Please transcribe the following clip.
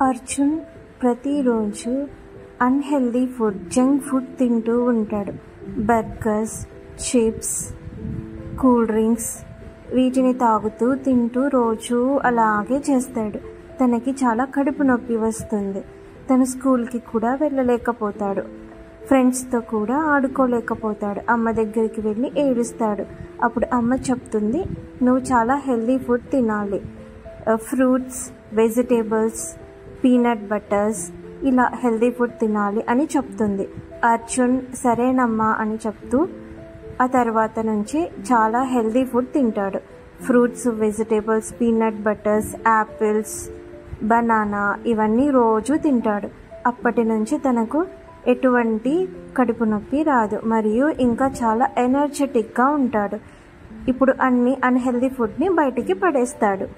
అర్జున్ ప్రతిరోజు unhealthy food, junk food తింటూ ఉంటాడు. బర్గర్స్, చిప్స్, కూల్ డ్రింక్స్ వీటిని తాగుతూ తింటూ రోజు అలాగే చేస్తాడు. తనకి చాలా కడుపు నొప్పి వస్తుంది. తను స్కూల్కి కూడా వెళ్ళలేకపోతాడు. ఫ్రెండ్స్తో కూడా ఆడుకోలేకపోతాడు. అమ్మ దగ్గరికి వెళ్ళి ఏడుస్తాడు. అప్పుడు అమ్మ చెప్తుంది, నువ్వు చాలా హెల్దీ ఫుడ్ తినాలి. ఫ్రూట్స్, వెజిటేబుల్స్, పీనట్ బటర్స్ ఇలా హెల్దీ ఫుడ్ తినాలి అని చెప్తుంది. అర్జున్ సరేనమ్మా అని చెప్తూ ఆ తర్వాత నుంచి చాలా హెల్దీ ఫుడ్ తింటాడు. Fruits, vegetables, peanut butters, apples, banana ఇవన్నీ రోజు తింటాడు. అప్పటి నుంచి తనకు ఎటువంటి కడుపు నొప్పి రాదు మరియు ఇంకా చాలా ఎనర్జెటిక్గా ఉంటాడు. ఇప్పుడు అన్ని అన్హెల్దీ ఫుడ్ని బయటికి పడేస్తాడు.